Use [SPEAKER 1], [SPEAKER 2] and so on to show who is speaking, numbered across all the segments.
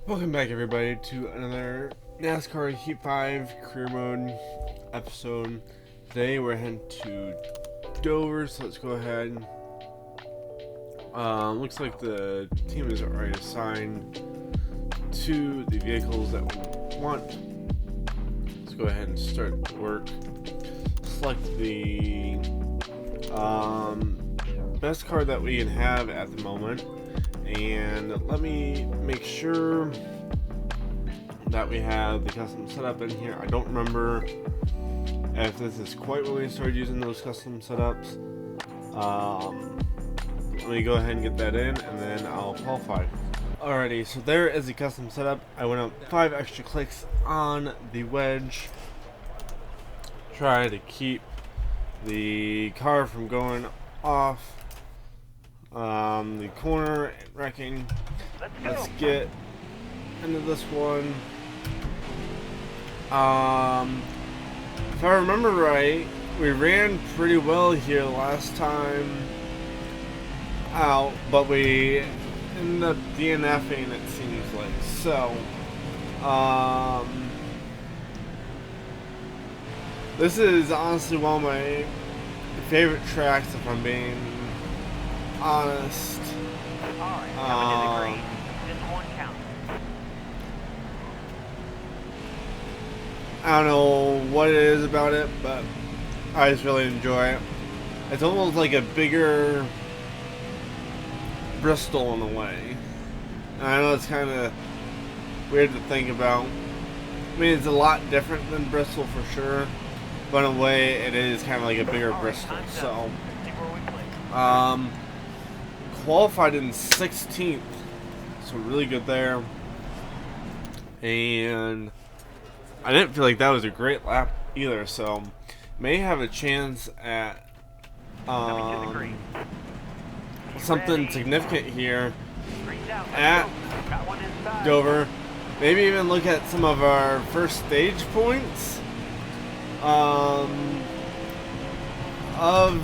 [SPEAKER 1] Welcome back, everybody, to another NASCAR Heat 5 Career Mode episode. Today we're heading to Dover, so let's go ahead. Looks like the team is already assigned to the vehicles that we want. Let's go ahead and start work. Select the best car that we can have at the moment. And let me make sure that we have the custom setup in here. I don't remember if this is quite when we started using those custom setups. Let me go ahead and get that in, and then I'll qualify. Alrighty, so there is the custom setup. I went up 5 extra clicks on the wedge. Try to keep the car from going off the corner and wrecking. Let's get into this one. If I remember right, we ran pretty well here last time out, but we ended up DNFing, it seems like. So, this is honestly one of my favorite tracks, if I'm being honest. I don't know what it is about it, but I just really enjoy it. It's almost like a bigger Bristol in a way. And I know it's kind of weird to think about. I mean, it's a lot different than Bristol for sure, but in a way it is kind of like a bigger Bristol. So, qualified in 16th, so really good there. And I didn't feel like that was a great lap either, so may have a chance at something significant here at Dover. Maybe even look at some of our first stage points of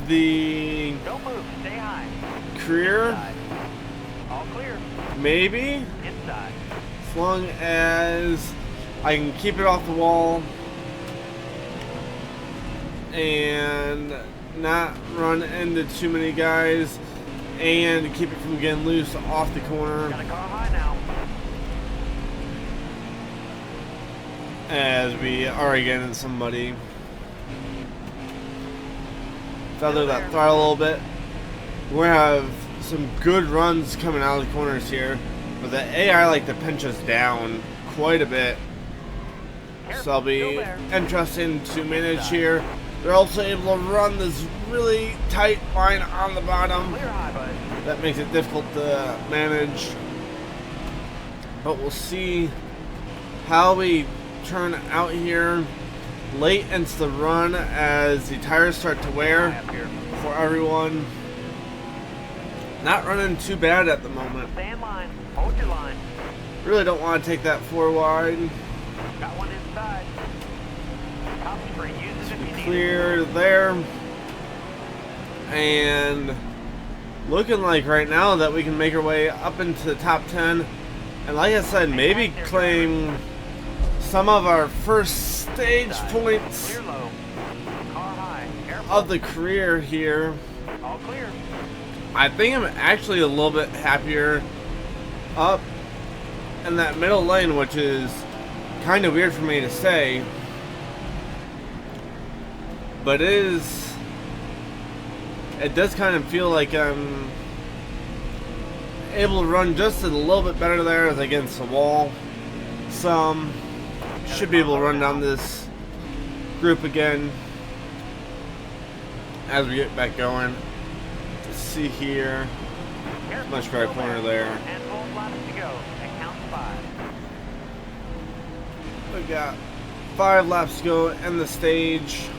[SPEAKER 1] the career. Maybe, as long as I can keep it off the wall and not run into too many guys and keep it from getting loose off the corner. As we already get into somebody. Feather that throttle a little bit. We're gonna have some good runs coming out of the corners here, but the AI like to pinch us down quite a bit. So I'll be interesting to manage here. They're also able to run this really tight line on the bottom. That makes it difficult to manage. But we'll see how we turn out here late into the run as the tires start to wear for everyone. Not running too bad at the moment.
[SPEAKER 2] Stay in line. Hold your line.
[SPEAKER 1] Really don't want to take that 4 wide.
[SPEAKER 2] Got one inside. Top screen. Use it if you need
[SPEAKER 1] Clear there. And looking like right now that we can make our way up into the top 10. And like I said, maybe claim some of our first stage points of the career here.
[SPEAKER 2] All clear.
[SPEAKER 1] I think I'm actually a little bit happier up in that middle lane, which is kind of weird for me to say, but it does kind of feel like I'm able to run just a little bit better there as I get against the wall. Should be able to run down this group again as we get back going. Let's see here. Much better corner there.
[SPEAKER 2] And 12 laps to go. That counts 5.
[SPEAKER 1] We got 5 laps to go in the stage.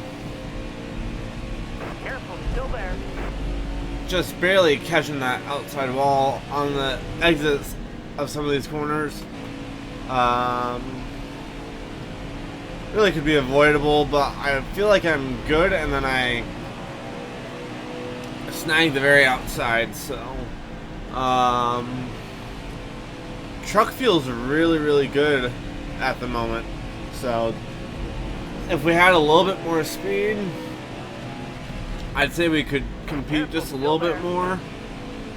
[SPEAKER 2] Careful, still there.
[SPEAKER 1] Just barely catching that outside wall on the exits of some of these corners. really could be avoidable, but I feel like I'm good, and then I snagged the very outside, so truck feels really, really good at the moment. So if we had a little bit more speed, I'd say we could compete just a little bit more.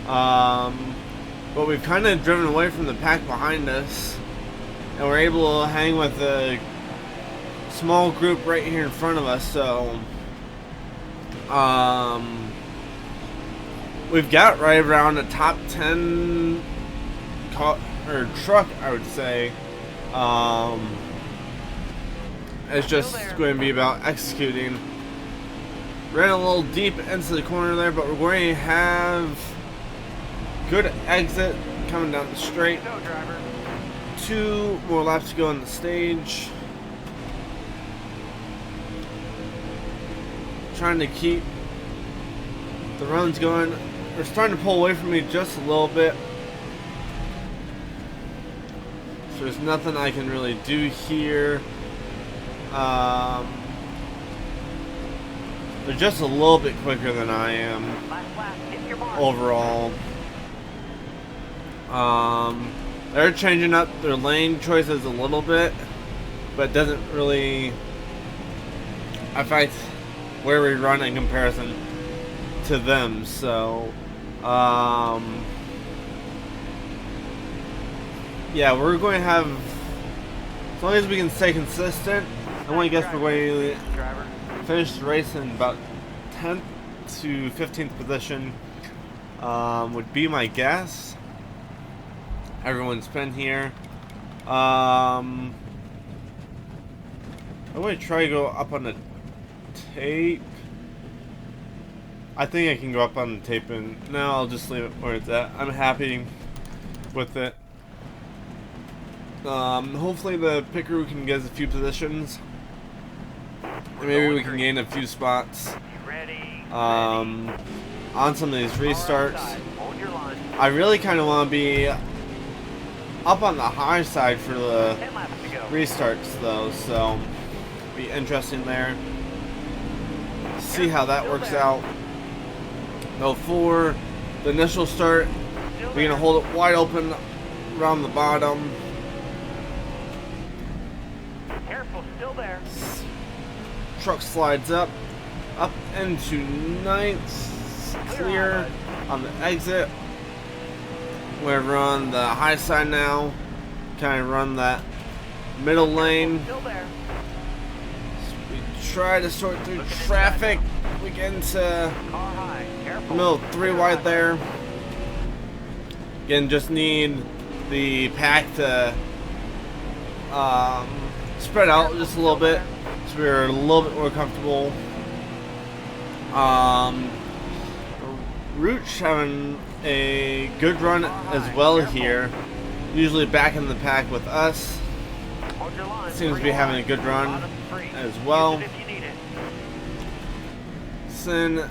[SPEAKER 1] But we've kind of driven away from the pack behind us, and we're able to hang with a small group right here in front of us. So we've got right around a top 10 truck, I would say. It's just going to be about executing. Ran a little deep into the corner there, but we're going to have good exit coming down the straight. 2 more laps to go on the stage. Trying to keep the runs going. They're starting to pull away from me just a little bit. So there's nothing I can really do here. They're just a little bit quicker than I am overall. They're changing up their lane choices a little bit, but it doesn't really affect where we run in comparison to them. So yeah, we're going to have, as long as we can stay consistent, I want to guess we're going to finish the race in about 10th to 15th position, would be my guess. Everyone's been here. I'm going to try to go up on the tape. I think I can go up on the tape, and no, I'll just leave it where it's at. I'm happy with it. Hopefully the pit crew can get us a few positions. Maybe we can gain a few spots on some of these restarts. I really kind of want to be up on the high side for the restarts, though, so it'll be interesting there. See how that works out. Though for the initial start, we're going to hold it wide open around the bottom.
[SPEAKER 2] Careful, still there.
[SPEAKER 1] Truck slides up into 9th, clear on the exit. We're on the high side now, kind of run that middle lane.
[SPEAKER 2] Still there.
[SPEAKER 1] We try to sort through traffic. We get into
[SPEAKER 2] Car high. Careful.
[SPEAKER 1] middle 3 wide there. Again, just need the pack to spread out just a little bit, so we're a little bit more comfortable. Rooch having a good run as well here, usually back in the pack with us. Seems to be having a good run as well. Sin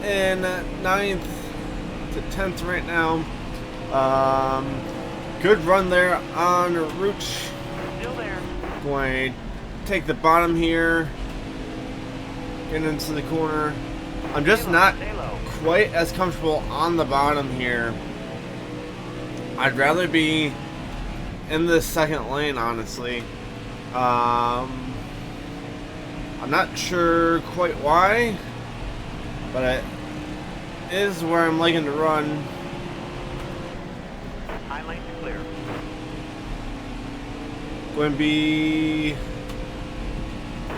[SPEAKER 1] in 9th to 10th right now. Good run there on Rooch.
[SPEAKER 2] Still there.
[SPEAKER 1] Going to take the bottom here, get into the corner. I'm just not quite as comfortable on the bottom here. I'd rather be in the second lane, honestly. I'm not sure quite why, but it is where I'm liking to run.
[SPEAKER 2] High lane's clear.
[SPEAKER 1] Going to be,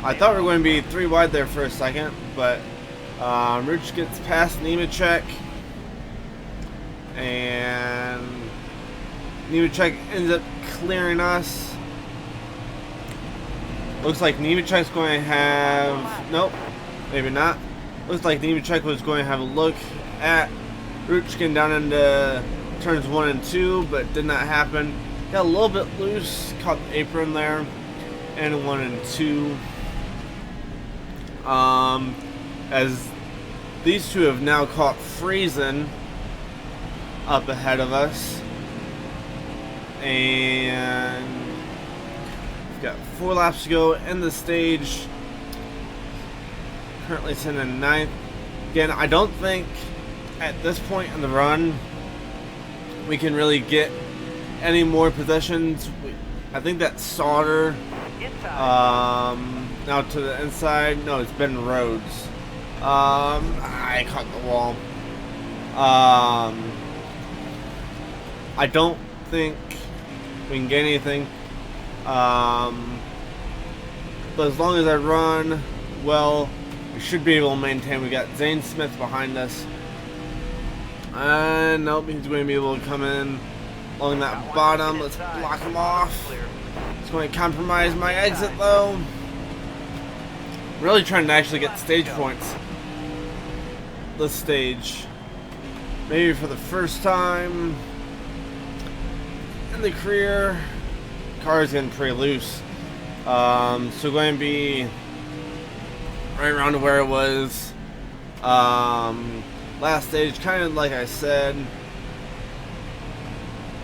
[SPEAKER 1] I thought we were going to be 3 wide there for a second, but Rich gets past Nemechek, and Nemechek ends up clearing us. Looks like Nemechek's going to have, nope, maybe not. Looks like Nemechek was going to have a look at Rich getting down into turns 1 and 2, but did not happen. Got a little bit loose, caught the apron there, and 1 and 2. As these two have now caught Friesen up ahead of us, and 4 laps to go in the stage. Currently sitting in 9th. Again, I don't think at this point in the run we can really get any more positions. I think that Sauter now to the inside. No, it's been Rhodes. I caught the wall. I don't think we can get anything. But as long as I run well, we should be able to maintain. We got Zane Smith behind us. And nope, he's going to be able to come in along that bottom. Let's block him off. It's going to compromise my exit though. Really trying to actually get stage points this stage. Maybe for the first time in the career. Car is getting pretty loose. So going to be right around to where it was last stage, kind of like I said.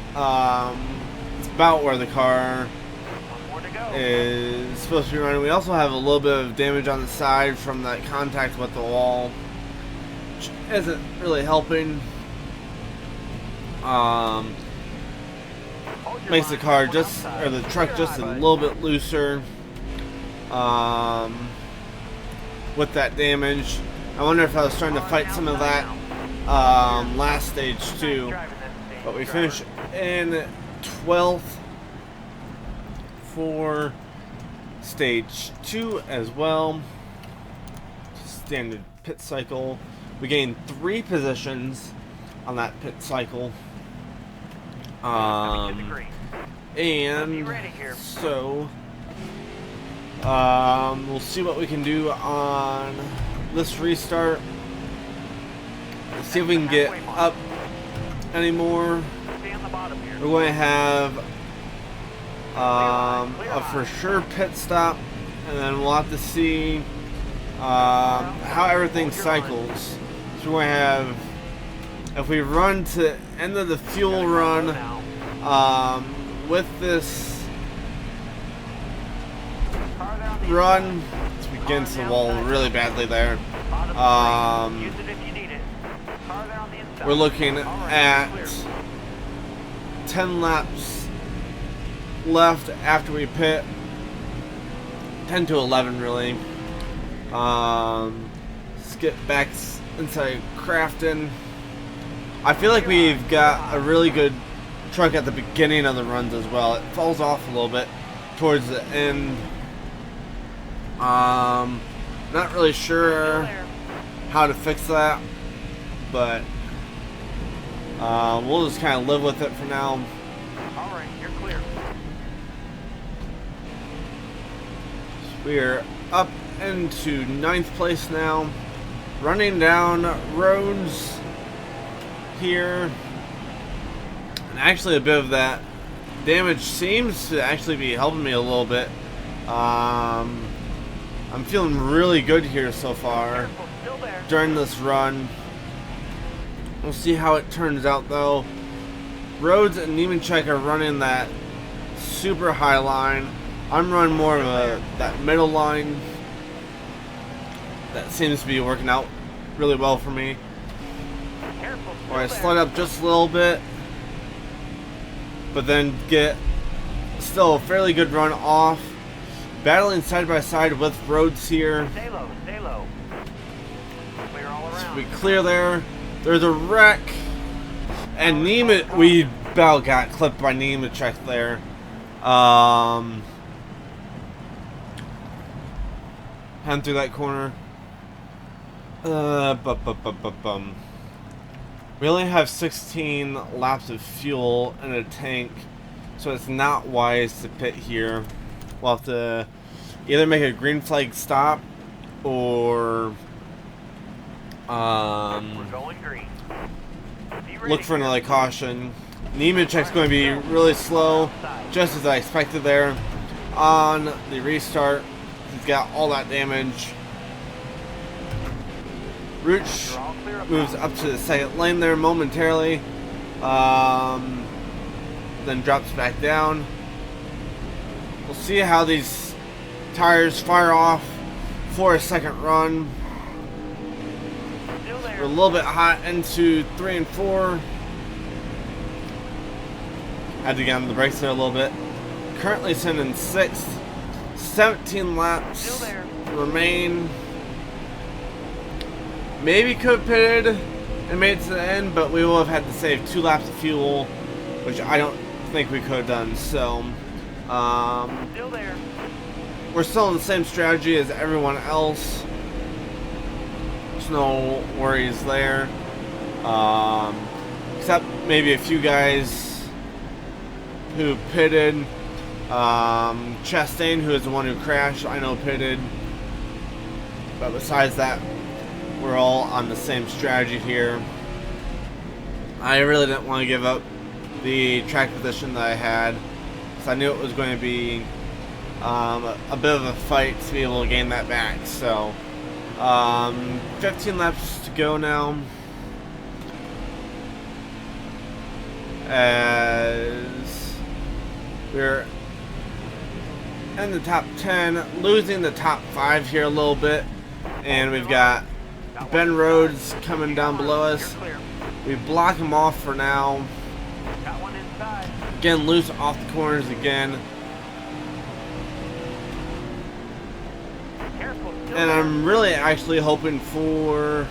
[SPEAKER 1] It's about where the car is supposed to be running. We also have a little bit of damage on the side from that contact with the wall, which isn't really helping. Makes the car just, or the truck just a little bit looser with that damage. I wonder if I was trying to fight some of that last stage too. But we finished in 12th for stage 2 as well. Standard pit cycle. We gained 3 positions on that pit cycle. And so we'll see what we can do on this restart. Let's see if we can get up anymore. We're going to have a for sure pit stop, and then we'll have to see how everything cycles. So we're going to have, if we run to end of the fuel run with this run, it's against the wall really badly there. We're looking at 10 laps left after we pit. 10 to 11 really. Let's get back inside Crafton. I feel like we've got a really good truck at the beginning of the runs as well. It falls off a little bit towards the end. Not really sure how to fix that, but we'll just kind of live with it for now.
[SPEAKER 2] Alright, you're clear.
[SPEAKER 1] We're up into 9th place now, running down roads here, and actually a bit of that damage seems to actually be helping me a little bit. I'm feeling really good here so far during this run. We'll see how it turns out though. Rhodes and Nemechek are running that super high line. I'm running more of that middle line. That seems to be working out really well for me. Or I slide up just a little bit, but then get still a fairly good run off. Battling side by side with Rhodes here.
[SPEAKER 2] Stay low, stay low. Clear all around.
[SPEAKER 1] We clear there. There's a wreck. And we about got clipped by Nemechek there. Heading through that corner. We only have 16 laps of fuel in a tank, so it's not wise to pit here. We'll have to either make a green flag stop or
[SPEAKER 2] We're going green.
[SPEAKER 1] look for another caution. Nemechek's going to be really slow, just as I expected there. On the restart, he's got all that damage. Rooch moves up to the second lane there momentarily, then drops back down. We'll see how these tires fire off for a second run.
[SPEAKER 2] Still there.
[SPEAKER 1] We're a little bit hot into 3 and 4. Had to get on the brakes there a little bit. Currently sitting in 6th. 17 laps
[SPEAKER 2] Still there.
[SPEAKER 1] remain. Maybe could have pitted and made it to the end, but we will have had to save 2 laps of fuel, which I don't think we could have done. So,
[SPEAKER 2] Still there.
[SPEAKER 1] we're still in the same strategy as everyone else. There's no worries there. Except maybe a few guys who pitted. Chastain, who is the one who crashed, I know pitted. But besides that, we're all on the same strategy here. I really didn't want to give up the track position that I had, because I knew it was going to be a bit of a fight to be able to gain that back. So 15 laps to go now, as we're in the top 10, losing the top 5 here a little bit, and we've got Ben Rhodes coming down below us.
[SPEAKER 2] You're clear.
[SPEAKER 1] We block him off for now.
[SPEAKER 2] Got one inside.
[SPEAKER 1] Again, loose off the corners again.
[SPEAKER 2] Careful. Still
[SPEAKER 1] And
[SPEAKER 2] there.
[SPEAKER 1] I'm really actually hoping for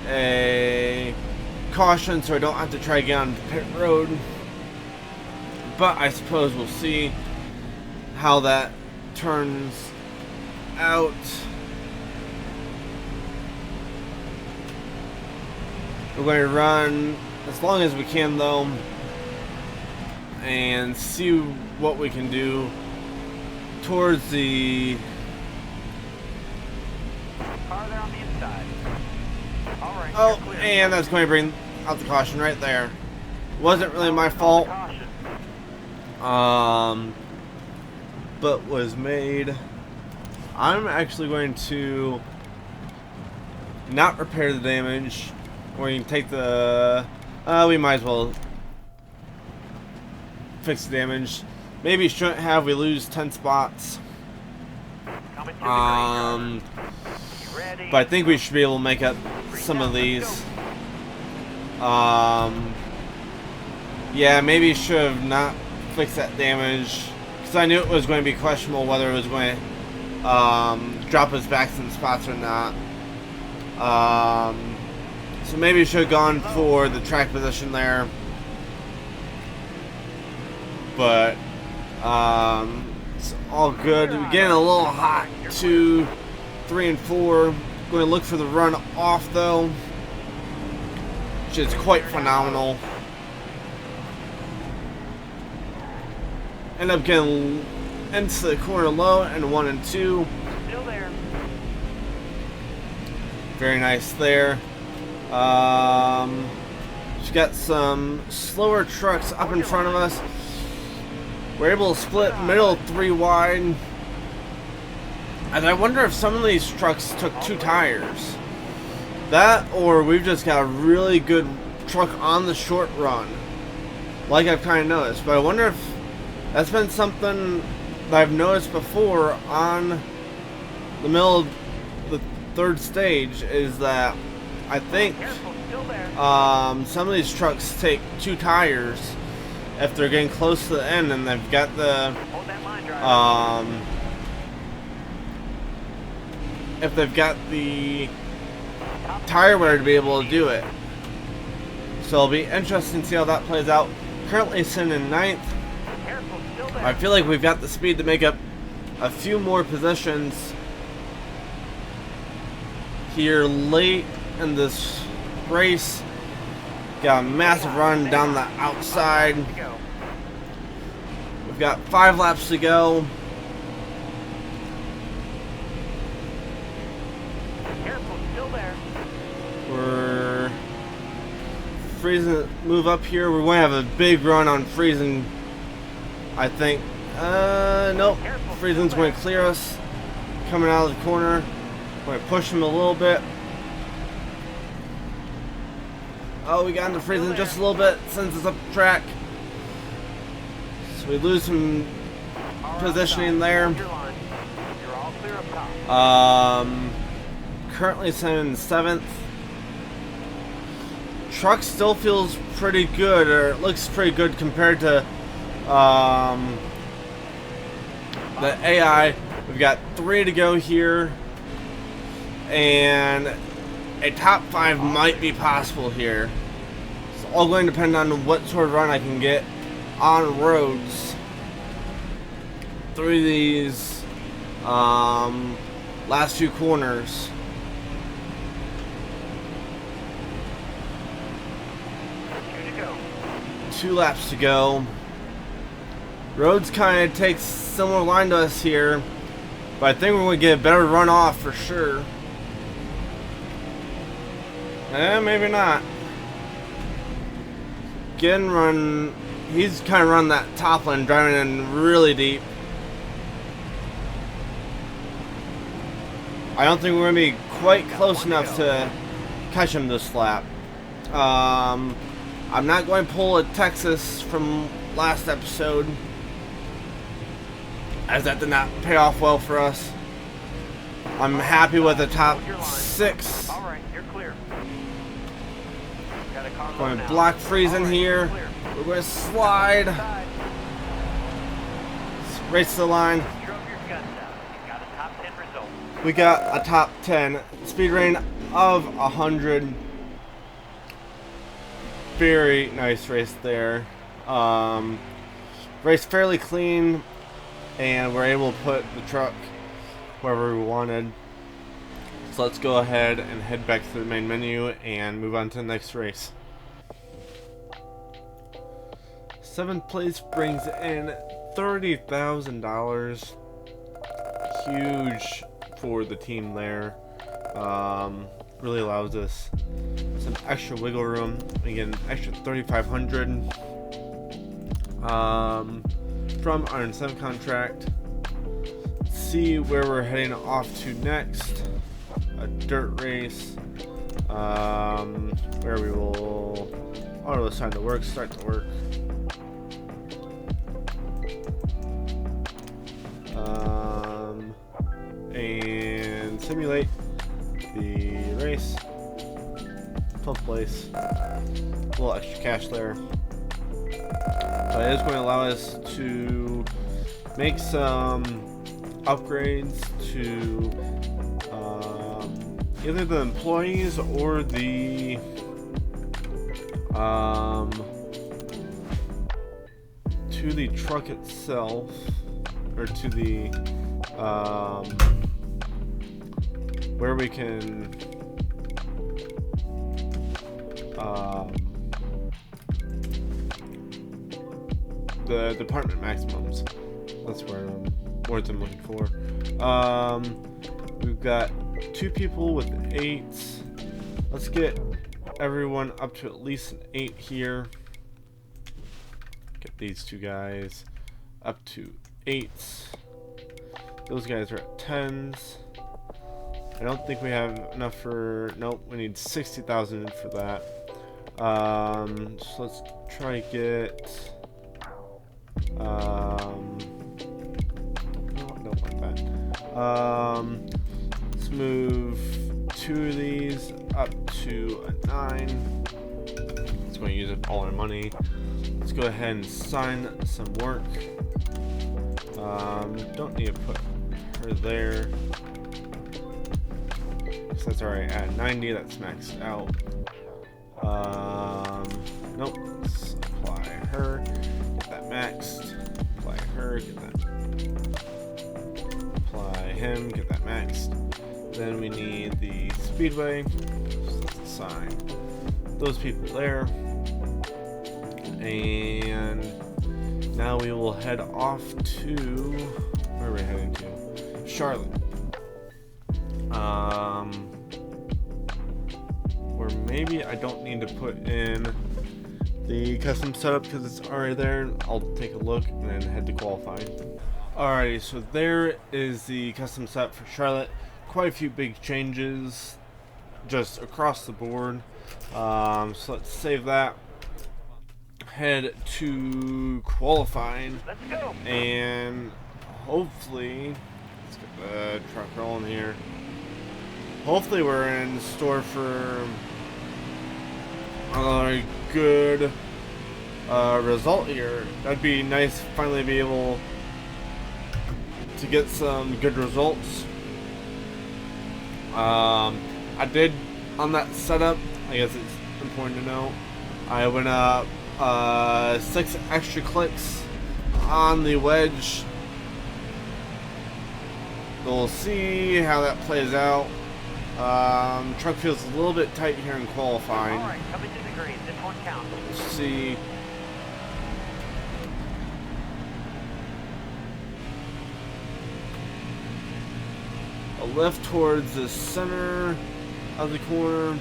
[SPEAKER 1] a caution so I don't have to try to get on pit road. But I suppose we'll see how that turns out. We're going to run as long as we can though, and see what we can do towards the
[SPEAKER 2] Car there on the inside. All right.
[SPEAKER 1] oh,
[SPEAKER 2] you're clear.
[SPEAKER 1] and that's going to bring out the caution right there. Wasn't really my fault,
[SPEAKER 2] Caution.
[SPEAKER 1] but was made. I'm actually going to not repair the damage. We can take the we might as well fix the damage. Maybe shouldn't have. We lose 10 spots.
[SPEAKER 2] Coming to the green. You ready?
[SPEAKER 1] But I think we should be able to make up some of these. Yeah, maybe should have not fixed that damage, because I knew it was going to be questionable whether it was going to drop us back some spots or not. So maybe we should have gone for the track position there. But it's all good. We're getting a little hot. 2, 3, and 4. Going to look for the run off though, which is quite phenomenal. End up getting into the corner low and 1 and 2.
[SPEAKER 2] Still there.
[SPEAKER 1] Very nice there. She's got some slower trucks up in front of us. We're able to split middle 3 wide. And I wonder if some of these trucks took 2 tires. That, or we've just got a really good truck on the short run, like I've kind of noticed. But I wonder if that's been something that I've noticed before on the middle of the 3rd stage, is that I think
[SPEAKER 2] Careful. Still there.
[SPEAKER 1] some of these trucks take 2 tires if they're getting close to the end and they've got the
[SPEAKER 2] Hold that line, driver.
[SPEAKER 1] if they've got the tire wear to be able to do it. So it'll be interesting to see how that plays out. Currently sitting in 9th.
[SPEAKER 2] Careful. Still there.
[SPEAKER 1] I feel like we've got the speed to make up a few more positions here late in this race. Got a massive run down the outside.
[SPEAKER 2] To go.
[SPEAKER 1] We've got 5 laps to go.
[SPEAKER 2] Careful. Still there.
[SPEAKER 1] We're freezing. Move up here. We're going to have a big run on freezing, I think. Nope. Freezing's going to clear us. Coming out of the corner. Going to push him a little bit. Oh, we got into freezing just a little bit since it's up the track. So we lose some positioning there.
[SPEAKER 2] Hold your line. You're all clear up top.
[SPEAKER 1] Currently sitting in 7th. Truck still feels pretty good, or it looks pretty good compared to the AI. We've got 3 to go here, and a top 5 might be possible here. It's all going to depend on what sort of run I can get on roads through these last few corners.
[SPEAKER 2] Here to go.
[SPEAKER 1] 2 laps to go. Roads kind of takes similar line to us here, but I think we're going to get a better run off for sure. Maybe not. Again, he's kind of run that top line, driving in really deep. I don't think we're going to be quite close enough to catch him this lap. I'm not going to pull a Texas from last episode, as that did not pay off well for us. I'm happy with the top 6.
[SPEAKER 2] All right, you're clear. Got a car
[SPEAKER 1] Going
[SPEAKER 2] now.
[SPEAKER 1] block freezing
[SPEAKER 2] All right,
[SPEAKER 1] here.
[SPEAKER 2] you're clear.
[SPEAKER 1] We're going to slide.
[SPEAKER 2] Side.
[SPEAKER 1] Race the line.
[SPEAKER 2] Drove your guns out. You got a top 10 result.
[SPEAKER 1] We got a top 10. Speed rating of 100. Very nice race there. Race fairly clean, and we're able to put the truck wherever we wanted. So let's go ahead and head back to the main menu and move on to the next race. 7th place brings in $30,000. Huge for the team there. Really allows us some extra wiggle room. We get an extra $3,500 from our incentive contract. Let's see where we're heading off to next. A dirt race, where we will auto assign the work, start the work. And simulate the race. 12th place. A little extra cash there. But it is going to allow us to make some upgrades to either the employees or the to the truck itself, or to the where we can the department maximums. That's where words I'm looking for. We've got 2 people with 8s. Let's get everyone up to at least an 8 here. Get these 2 guys up to 8s. Those guys are at 10s. I don't think we have enough for... Nope, we need 60,000 for that. So let's try to get... no, don't want that. Let's move 2 of these up to a 9. It's going to use up all our money. Let's go ahead and sign some work. Don't need to put her there. So that's already at 90. That's maxed out. Nope. Let's apply her. Get that maxed. Apply her. Get that. Apply him. Get that maxed. Then we need the speedway. So let's assign those people there. And now we will head off to... Where are we heading to? Charlotte. Or maybe I don't need to put in the custom setup because it's already there. I'll take a look and then head to qualifying. Alrighty, so there is the custom setup for Charlotte. Quite a few big changes just across the board. So let's save that. Head to qualifying.
[SPEAKER 2] Let's go.
[SPEAKER 1] And hopefully, let's get the truck rolling here. Hopefully we're in store for a good result here. That'd be nice to finally be able to get some good results. I did on that setup, I guess it's important to know, I went up 6 extra clicks on the wedge. We'll see how that plays out. Truck feels a little bit tight here in qualifying.
[SPEAKER 2] Alright, coming to the green. This one counts.
[SPEAKER 1] Let's see. A lift towards the center of the corner.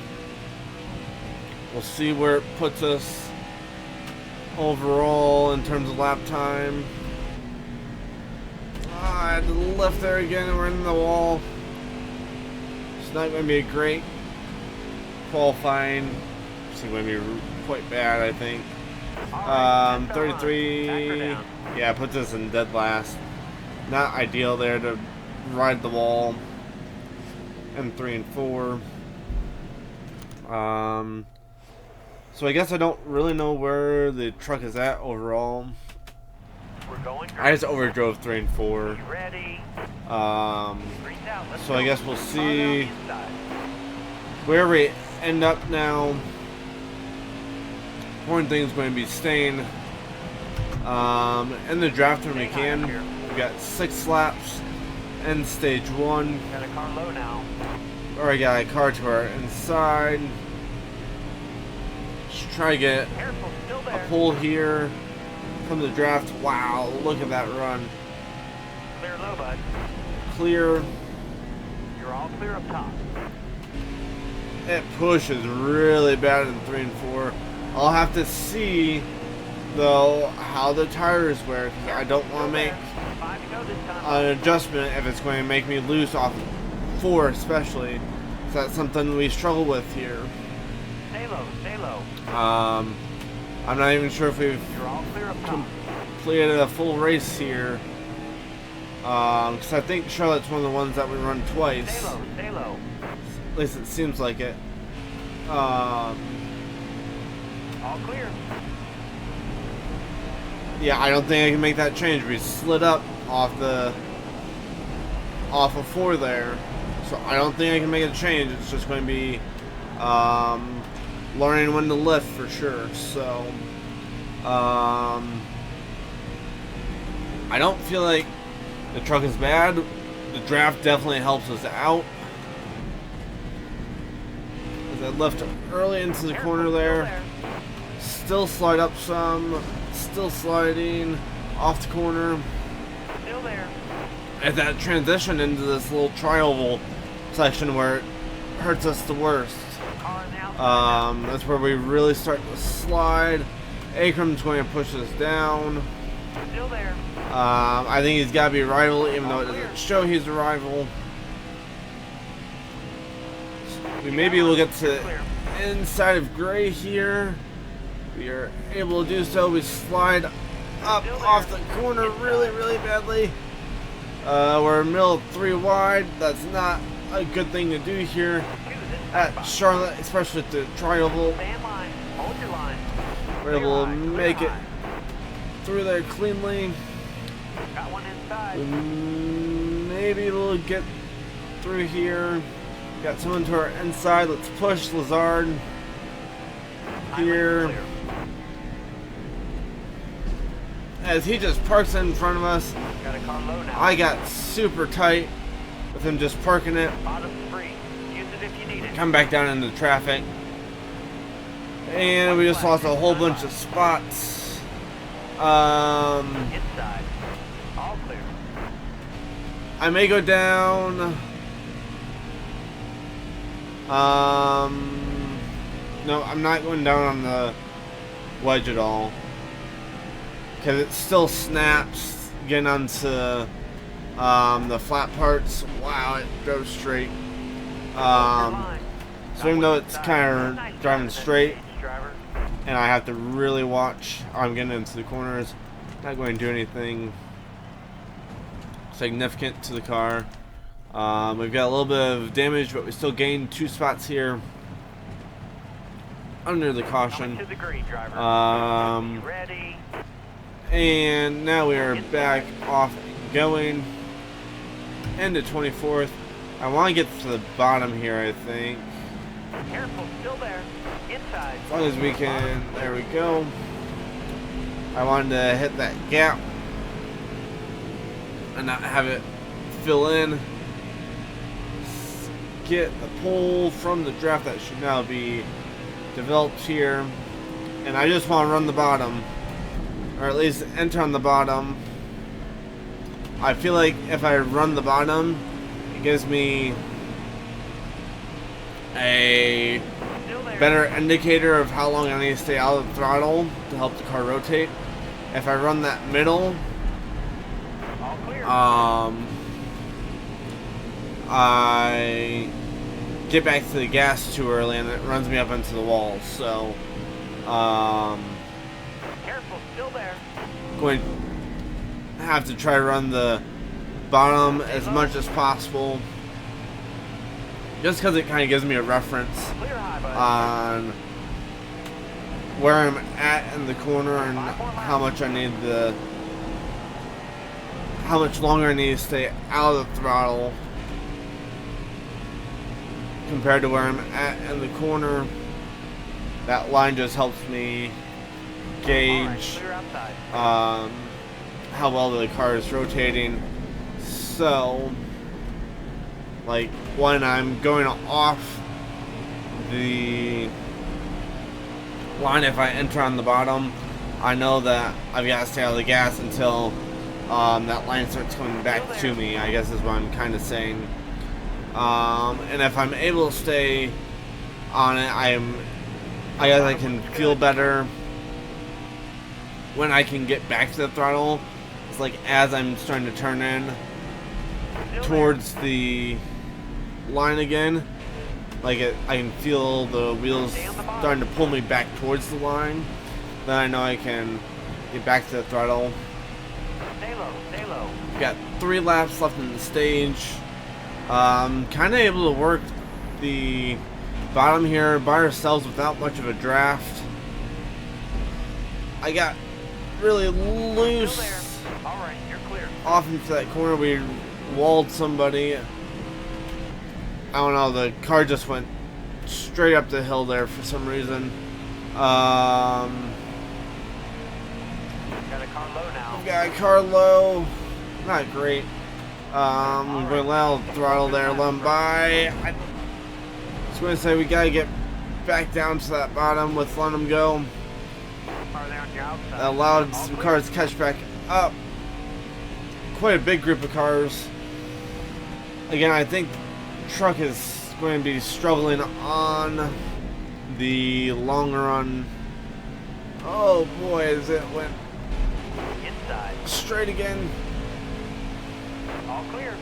[SPEAKER 1] We'll see where it puts us overall in terms of lap time. I had to lift there again and we're in the wall. It's not going to be a great qualifying. It's going to be quite bad, I think. 33. Yeah, puts us in dead last. Not ideal there to ride the wall. And 3 and 4. So I guess I don't really know where the truck is at overall.
[SPEAKER 2] We're going.
[SPEAKER 1] I just overdrove 3 and 4.
[SPEAKER 2] Ready.
[SPEAKER 1] So I guess we'll see where we end up now. Important thing is going to be staying in the draft when we can. We got 6 laps in stage 1.
[SPEAKER 2] Got a car low now.
[SPEAKER 1] Or I got a car to our inside. Just try to get
[SPEAKER 2] Careful, still
[SPEAKER 1] a
[SPEAKER 2] there.
[SPEAKER 1] pole here from the draft. Wow, look at that run.
[SPEAKER 2] Clear low, bud.
[SPEAKER 1] Clear.
[SPEAKER 2] You're all clear up top.
[SPEAKER 1] It pushes really bad in 3 and 4. I'll have to see though how the tires wear, because I don't want to make
[SPEAKER 2] 5 to go this time.
[SPEAKER 1] an adjustment if it's going to make me loose off 4 especially. So that's something we struggle with here.
[SPEAKER 2] Stay low, stay low.
[SPEAKER 1] I'm not even sure if we've
[SPEAKER 2] You're all clear up top.
[SPEAKER 1] completed a full race here. Because I think Charlotte's one of the ones that we run twice.
[SPEAKER 2] Stay low, stay low.
[SPEAKER 1] At least it seems like it.
[SPEAKER 2] All clear.
[SPEAKER 1] Yeah, I don't think I can make that change. We slid up off of 4 there, so I don't think I can make a change. It's just going to be learning when to lift for sure. So I don't feel like the truck is bad. The draft definitely helps us out. As I left early into the corner there. Still slide up some. Still sliding off the corner.
[SPEAKER 2] Still there.
[SPEAKER 1] At that transition into this little tri-oval section where it hurts us the worst.
[SPEAKER 2] Car on the outside.
[SPEAKER 1] That's where we really start to slide. Akram's going to push us down.
[SPEAKER 2] Still there.
[SPEAKER 1] I think he's got to be a rival, even though it doesn't show he's a rival. We maybe will get to inside of gray here. We are able to do so. We slide up off the corner really, really badly. We're in the middle of 3 wide. That's not a good thing to do here at Charlotte, especially with the tri-oval.
[SPEAKER 2] Stay in line. Hold your line.
[SPEAKER 1] We're able to make it through there cleanly.
[SPEAKER 2] Got one inside.
[SPEAKER 1] Maybe we'll get through here. Got someone to our inside. Let's push Lazard here. As he just parks in front of us.
[SPEAKER 2] Got a car low now.
[SPEAKER 1] I got super tight with him just parking it.
[SPEAKER 2] Bottom's free. Use it if you need it.
[SPEAKER 1] Come back down into traffic. And we just lost a whole bunch of spots.
[SPEAKER 2] Inside. All clear.
[SPEAKER 1] I may go down. No, I'm not going down on the wedge at all. Because it still snaps getting onto the flat parts. Wow, it drove straight. So even though it's kind of driving straight, and I have to really watch how I'm getting into the corners, not going to do anything significant to the car. We've got a little bit of damage, but we still gained 2 spots here under the caution.
[SPEAKER 2] To the green, driver. Ready.
[SPEAKER 1] And now we are back off and going into 24th. I want to get to the bottom here, I think.
[SPEAKER 2] Careful, still there. Inside.
[SPEAKER 1] As long as we can. There we go. I wanted to hit that gap and not have it fill in. Get the pole from the draft that should now be developed here. And I just want to run the bottom, or at least enter on the bottom. I feel like if I run the bottom, it gives me a better indicator of how long I need to stay out of the throttle to help the car rotate. If I run that middle, I get back to the gas too early and it runs me up into the wall. So,
[SPEAKER 2] careful, still there.
[SPEAKER 1] Going to have to try to run the bottom as much as possible, just because it kind of gives me a reference on where I'm at in the corner and how much longer I need to stay out of the throttle compared to where I'm at in the corner. That line just helps me gauge how well the car is rotating. So, like, when I'm going off the line, if I enter on the bottom, I know that I've got to stay out of the gas until that line starts coming back to me, I guess is what I'm kind of saying. And if I'm able to stay on it, I guess I can feel better when I can get back to the throttle. It's like as I'm starting to turn in towards the line again, like I can feel the wheels starting to pull me back towards the line. Then I know I can get back to the throttle.
[SPEAKER 2] Stay low, stay low.
[SPEAKER 1] We've got 3 laps left in the stage. Kind of able to work the bottom here by ourselves without much of a draft. I got really loose
[SPEAKER 2] Alright, you're clear.
[SPEAKER 1] off into that corner. We walled somebody. I don't know, the car just went straight up the hill there for some reason.
[SPEAKER 2] Got a car low now.
[SPEAKER 1] We've got a car low. Not great. We're going to allow throttle there, let him by. I was going to say we got to get back down to that bottom with letting him go. That allowed some cars to catch back up. Quite a big group of cars. Again, I think the truck is going to be struggling on the long run. Oh boy, as it went
[SPEAKER 2] inside
[SPEAKER 1] straight again.
[SPEAKER 2] All clear.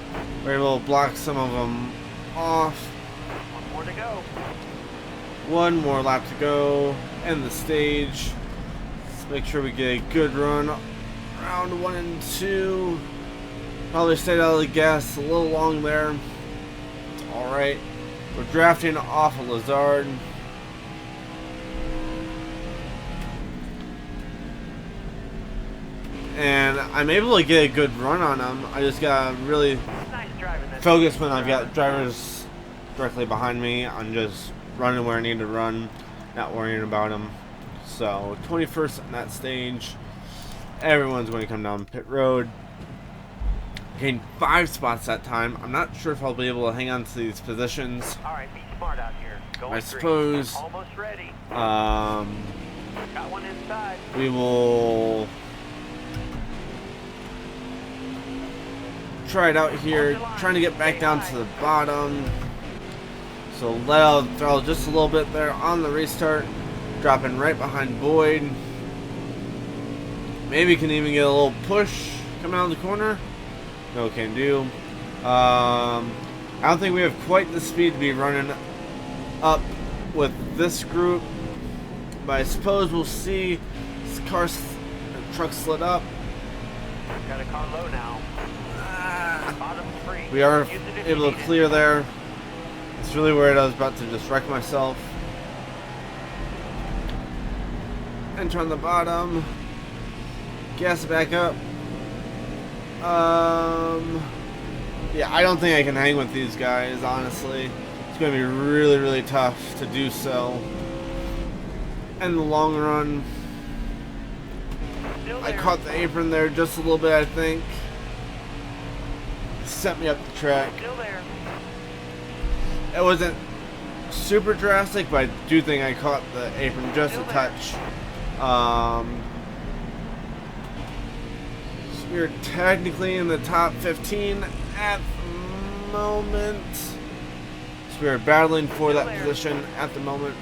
[SPEAKER 1] We're able to block some of them off.
[SPEAKER 2] One more to go.
[SPEAKER 1] One more lap to go. End the stage. Let's make sure we get a good run. Round 1 and 2. Probably stayed out of the gas a little long there. Alright. We're drafting off of Lazard. And I'm able to get a good run on him. I just gotta really focus when I've got drivers directly behind me on just running where I need to run, not worrying about them. So 21st on that stage. Everyone's going to come down pit road. Gained 5 spots that time. I'm not sure if I'll be able to hang on to these positions.
[SPEAKER 2] All right, be smart out here.
[SPEAKER 1] I suppose.
[SPEAKER 2] Almost ready.
[SPEAKER 1] Got
[SPEAKER 2] one inside.
[SPEAKER 1] We will try it out here, trying to get back down to the bottom. So let out the throttle just a little bit there on the restart, dropping right behind Boyd. Maybe can even get a little push coming out of the corner. No can do. I don't think we have quite the speed to be running up with this group, but I suppose we'll see. This truck slid up.
[SPEAKER 2] Got a car low now. free.
[SPEAKER 1] We are
[SPEAKER 2] Use it if you
[SPEAKER 1] able
[SPEAKER 2] need
[SPEAKER 1] to
[SPEAKER 2] it.
[SPEAKER 1] clear there. It's really worried I was about to just wreck myself. Enter on the bottom. Gas it back up. Yeah, I don't think I can hang with these guys, honestly. It's going to be really, really tough to do so. In the long run,
[SPEAKER 2] Still
[SPEAKER 1] I
[SPEAKER 2] there.
[SPEAKER 1] caught the apron there just a little bit, I think. Sent me up the track.
[SPEAKER 2] Still there.
[SPEAKER 1] It wasn't super drastic, but I do think I caught the apron just a touch. So we're technically in the top 15 at the moment. So we're battling for that position at the moment.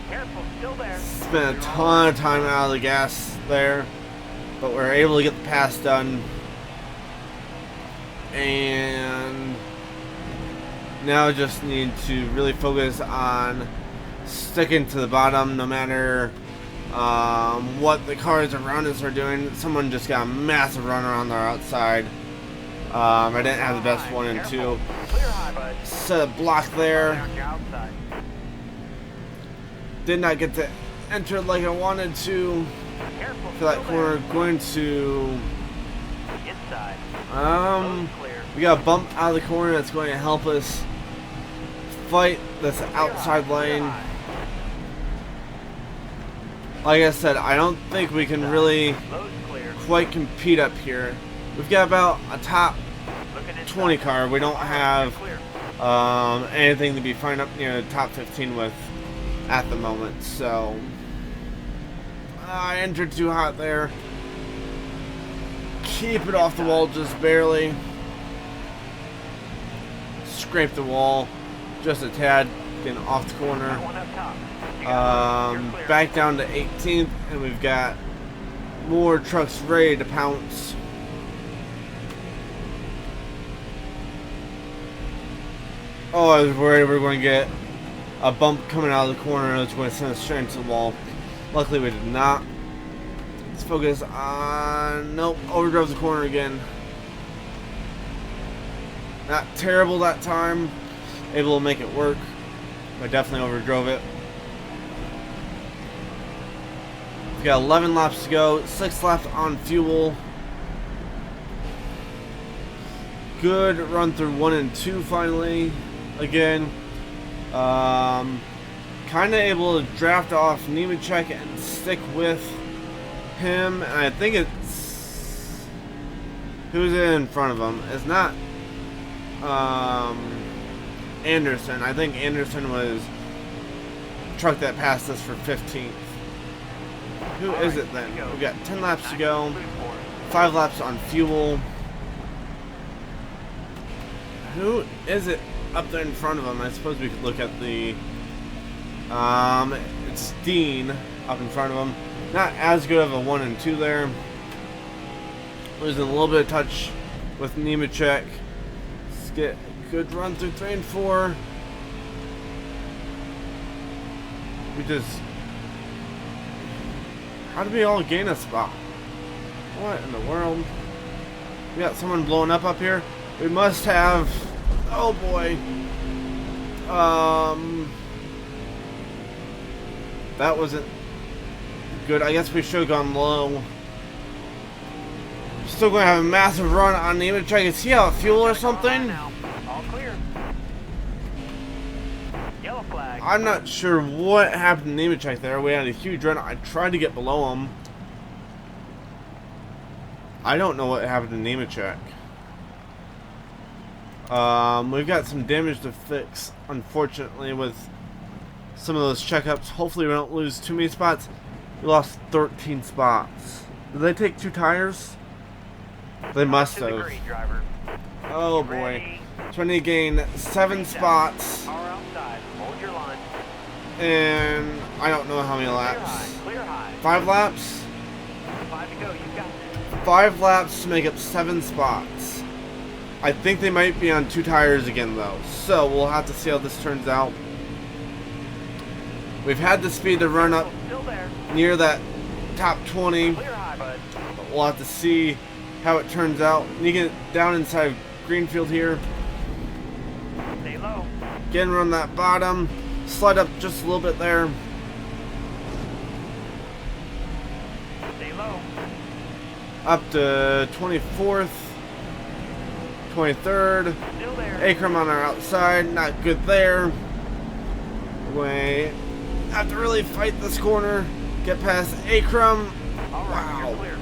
[SPEAKER 2] Careful, still there.
[SPEAKER 1] Spent a ton of time out of the gas there, but we're able to get the pass done. And now I just need to really focus on sticking to the bottom no matter what the cars around us are doing. Someone just got a massive run around their outside. I didn't have the best 1 and 2.
[SPEAKER 2] Clear high, bud.
[SPEAKER 1] Set a block there.
[SPEAKER 2] Down your outside.
[SPEAKER 1] Did not get to enter like I wanted to
[SPEAKER 2] Careful,
[SPEAKER 1] for that
[SPEAKER 2] still
[SPEAKER 1] corner. Going to
[SPEAKER 2] there. Inside.
[SPEAKER 1] um
[SPEAKER 2] Clear.
[SPEAKER 1] we got a bump out of the corner that's going to help us fight this outside lane. Like I said, I don't think we can really
[SPEAKER 2] Load's clear.
[SPEAKER 1] quite compete up here. We've got about a top
[SPEAKER 2] Looking inside.
[SPEAKER 1] 20 car. We don't have
[SPEAKER 2] Clear.
[SPEAKER 1] anything to be fine up near the top 15 with at the moment. So I entered too hot there. Keep it off the wall just barely. Scrape the wall just a tad, getting off the corner.
[SPEAKER 2] Got one up top. You got one. You're clear.
[SPEAKER 1] Back down to 18th, and we've got more trucks ready to pounce. Oh, I was worried we were going to get a bump coming out of the corner and it was going to send us straight into the wall. Luckily, we did not. Let's focus on... Nope, overdrove the corner again. Not terrible that time. Able to make it work. But definitely overdrove it. We've got 11 laps to go. 6 left on fuel. Good run through 1 and 2 finally. Again. Kind of able to draft off Nemechek and stick with him. And I think it's... Who's in front of him? It's not... Anderson. I think Anderson was the truck that passed us for 15th. Who is it then? We've got 10 laps to go. 5 laps on fuel. Who is it up there in front of him? I suppose we could look at the... it's Dean up in front of him. Not as good of a 1 and 2 there. Losing a little bit of touch with Nemechek. Let's get a good run through 3 and 4. We just... How did we all gain a spot? What in the world? We got someone blowing up here. We must have... Oh boy. That wasn't good. I guess we should have gone low. Still going to have a massive run on Nemechek. Is he out of fuel or something?
[SPEAKER 2] All clear. Yellow flag.
[SPEAKER 1] I'm not sure what happened to Nemechek there. We had a huge run. I tried to get below him. I don't know what happened to Nemechek. We've got some damage to fix, unfortunately, with some of those checkups. Hopefully we don't lose too many spots. We lost 13 spots. Did they take 2 tires? They must have. Oh boy. So I need to gain 7 spots.
[SPEAKER 2] Power outside. Hold your line.
[SPEAKER 1] And I don't know how many laps.
[SPEAKER 2] Clear high.
[SPEAKER 1] 5 laps?
[SPEAKER 2] 5 to go. You got this.
[SPEAKER 1] 5 laps to make up 7 spots. I think they might be on 2 tires again though. So we'll have to see how this turns out. We've had the speed to run up
[SPEAKER 2] Still there.
[SPEAKER 1] near that top 20.
[SPEAKER 2] Clear high, bud.
[SPEAKER 1] We'll have to see how it turns out. You get down inside Greenfield here.
[SPEAKER 2] Stay low.
[SPEAKER 1] Again, run that bottom. Slide up just a little bit there.
[SPEAKER 2] Stay low.
[SPEAKER 1] Up to 24th, 23rd.
[SPEAKER 2] Still there.
[SPEAKER 1] Akram on our outside, not good there. We have to really fight this corner. Get past Akram.
[SPEAKER 2] All right,
[SPEAKER 1] Wow.
[SPEAKER 2] you're clear.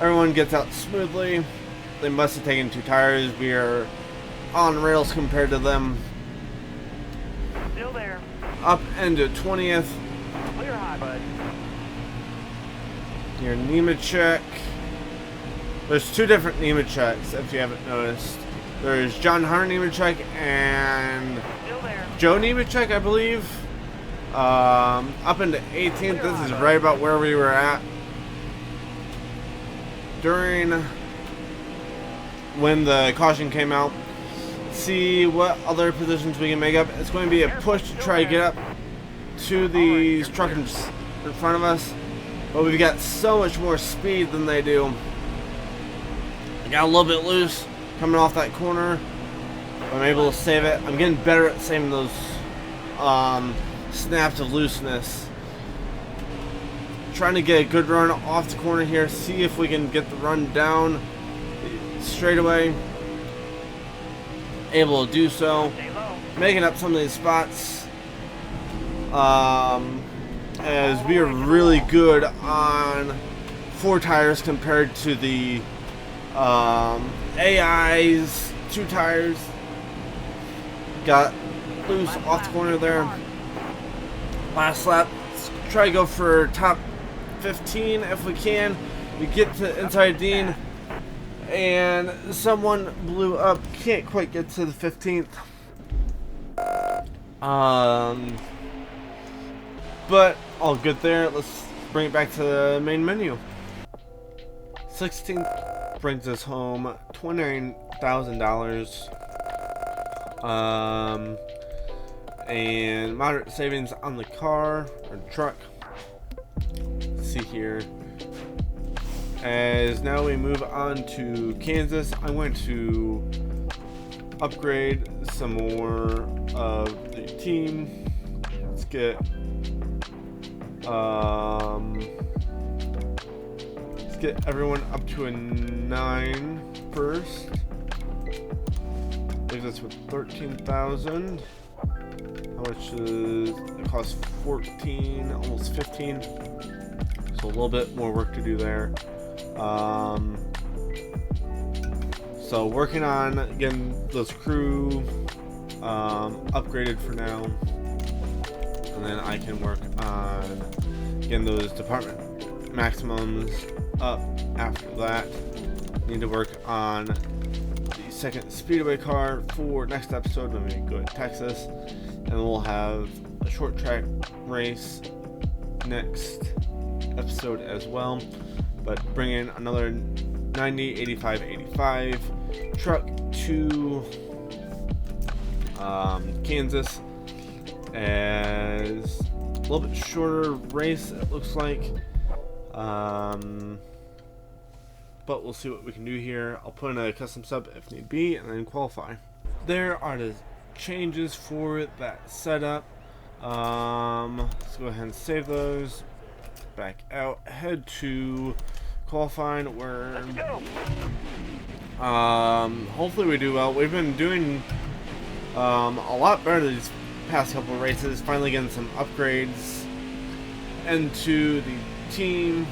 [SPEAKER 1] Everyone gets out smoothly. They must have taken 2 tires. We are on rails compared to them.
[SPEAKER 2] Still there.
[SPEAKER 1] Up into 20th.
[SPEAKER 2] Clear high, bud.
[SPEAKER 1] Your Nemechek. There's 2 different Nemecheks, if you haven't noticed. There's John Hunter Nemechek and
[SPEAKER 2] Still there.
[SPEAKER 1] Joe Nemechek, I believe. Up into 18th. This is right about where we were at during when the caution came out. See what other positions we can make up. It's going to be a push to try to get up to these trucks in front of us, but we've got so much more speed than they do. I got a little bit loose coming off that corner. I'm able to save it. I'm getting better at saving those snaps of looseness. Trying to get a good run off the corner here. See if we can get the run down straight away. Able to do so.
[SPEAKER 2] Stay low.
[SPEAKER 1] Making up some of these spots. As we are really good on 4 tires compared to the AI's 2 tires. Got loose off the corner there. Last lap. Let's try to go for top 15 if we can. We get to inside Dean, and someone blew up. Can't quite get to the 15th. But all good there. Let's bring it back to the main menu. 16th brings us home $29,000. And moderate savings on the car or truck. Let's see here. As now we move on to Kansas, I'm going to upgrade some more of the team. Let's get everyone up to a 9 first. Leaves us with 13,000. How much does it cost? 14, almost 15. So a little bit more work to do there. So working on getting those crew upgraded for now, and then I can work on getting those department maximums up after that. Need to work on the second speedway car for next episode when we go to Texas, and we'll have a short track race next episode as well. But bring in another 90, 85, 85 truck to Kansas as a little bit shorter race, it looks like. But we'll see what we can do here. I'll put in a custom sub if need be, and then qualify. There are the changes for that setup. Let's go ahead and save those. Back out. Head to qualifying where hopefully we do well. We've been doing a lot better these past couple of races. Finally getting some upgrades into the team.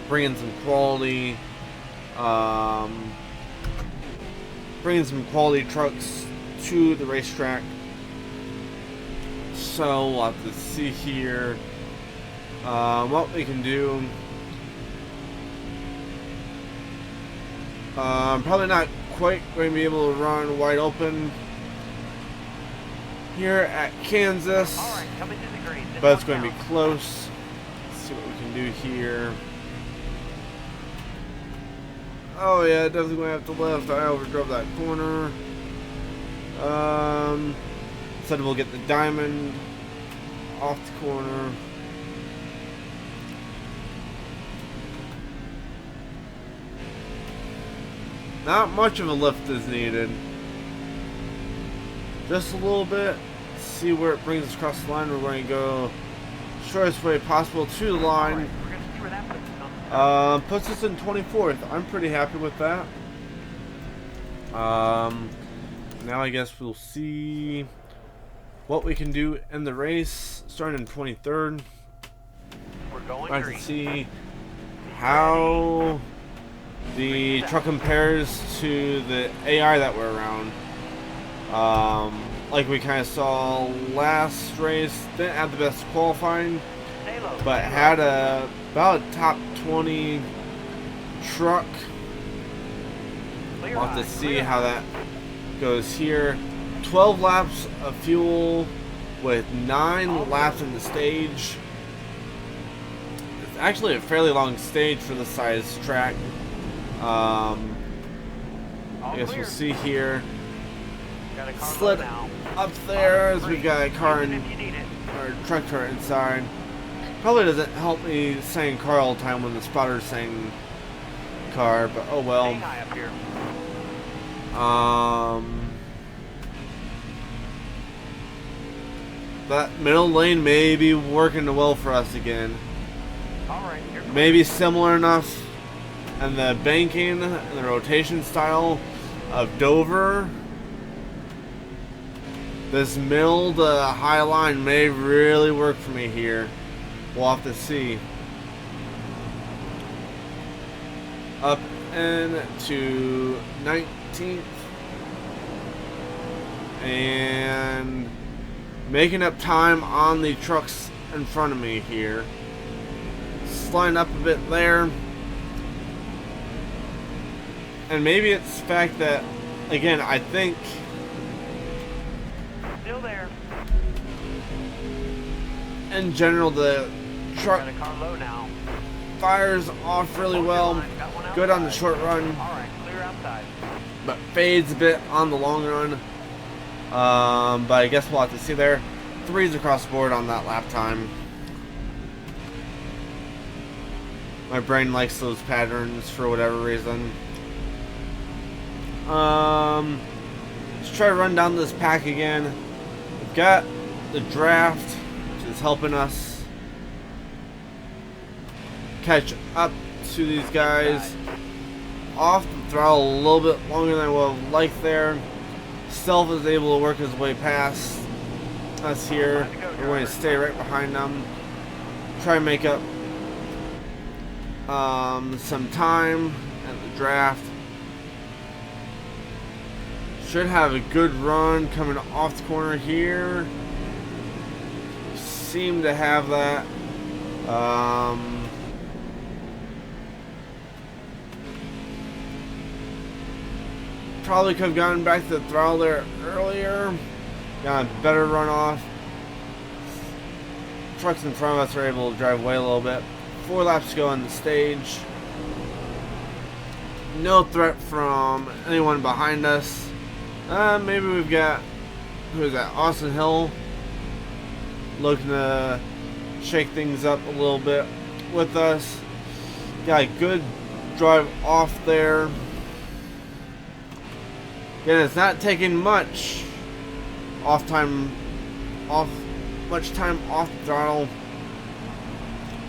[SPEAKER 1] Bringing some quality trucks to the racetrack. So we'll have to see here what we can do. Probably not quite going to be able to run wide open here at Kansas, but it's going to be close. Let's see what we can do here. Oh yeah, definitely going to have to left. I overdrove that corner. Said we'll get the diamond off the corner. Not much of a lift is needed. Just a little bit. See where it brings us across the line. We're going to go shortest way possible to the line.
[SPEAKER 2] We're going to see where that puts us on the
[SPEAKER 1] Puts us in 24th. I'm pretty happy with that. Now I guess we'll see what we can do in the race. Starting in 23rd.
[SPEAKER 2] We're going
[SPEAKER 1] I
[SPEAKER 2] green.
[SPEAKER 1] can see how the truck compares to the AI that we're around. Like we kind of saw last race, didn't have the best qualifying,
[SPEAKER 2] Stay low.
[SPEAKER 1] but
[SPEAKER 2] Stay
[SPEAKER 1] had
[SPEAKER 2] low.
[SPEAKER 1] about a top 20 truck.
[SPEAKER 2] Clear
[SPEAKER 1] We'll have to
[SPEAKER 2] high,
[SPEAKER 1] see
[SPEAKER 2] clear
[SPEAKER 1] how
[SPEAKER 2] high.
[SPEAKER 1] that goes here. 12 laps of fuel with 9 laps in the stage. It's actually a fairly long stage for the size track. I
[SPEAKER 2] All
[SPEAKER 1] guess
[SPEAKER 2] clear.
[SPEAKER 1] we'll see here.
[SPEAKER 2] Got a car low
[SPEAKER 1] Slid
[SPEAKER 2] now.
[SPEAKER 1] up there as we've got a car
[SPEAKER 2] Use it
[SPEAKER 1] in,
[SPEAKER 2] if you need it.
[SPEAKER 1] or truck turret inside. Probably doesn't help me saying car all the time when the spotter's saying car, but oh
[SPEAKER 2] Stay
[SPEAKER 1] well.
[SPEAKER 2] high up here.
[SPEAKER 1] That middle lane may be working well for us again.
[SPEAKER 2] All right, you're clear.
[SPEAKER 1] Maybe similar enough in the banking and the rotation style of Dover. This middle to high line may really work for me here. We'll have to see. Up into 19th. And making up time on the trucks in front of me here. Sliding up a bit there. And maybe it's the fact that, again, I think
[SPEAKER 2] Still there.
[SPEAKER 1] in general the truck
[SPEAKER 2] Got a car low now.
[SPEAKER 1] fires off really well.
[SPEAKER 2] Got one
[SPEAKER 1] Good on the
[SPEAKER 2] outside.
[SPEAKER 1] short run,
[SPEAKER 2] All right, clear outside.
[SPEAKER 1] but fades a bit on the long run. But I guess we'll have to see there. 3s across the board on that lap time. My brain likes those patterns for whatever reason. Let's try to run down this pack again. We've got the draft, which is helping us catch up to these guys. Off the throttle a little bit longer than I would have liked there. Stealth is able to work his way past us here. We're going to stay right behind them. Try and make up some time at the draft. Should have a good run coming off the corner here. Seem to have that. Probably could have gotten back to the throttle there earlier. Got a better run off. Trucks in front of us are able to drive away a little bit. 4 laps to go on the stage. No threat from anyone behind us. Maybe we've got, who is that? Austin Hill looking to shake things up a little bit with us. Got a good drive off there. Again, it's not taking much much time off the throttle.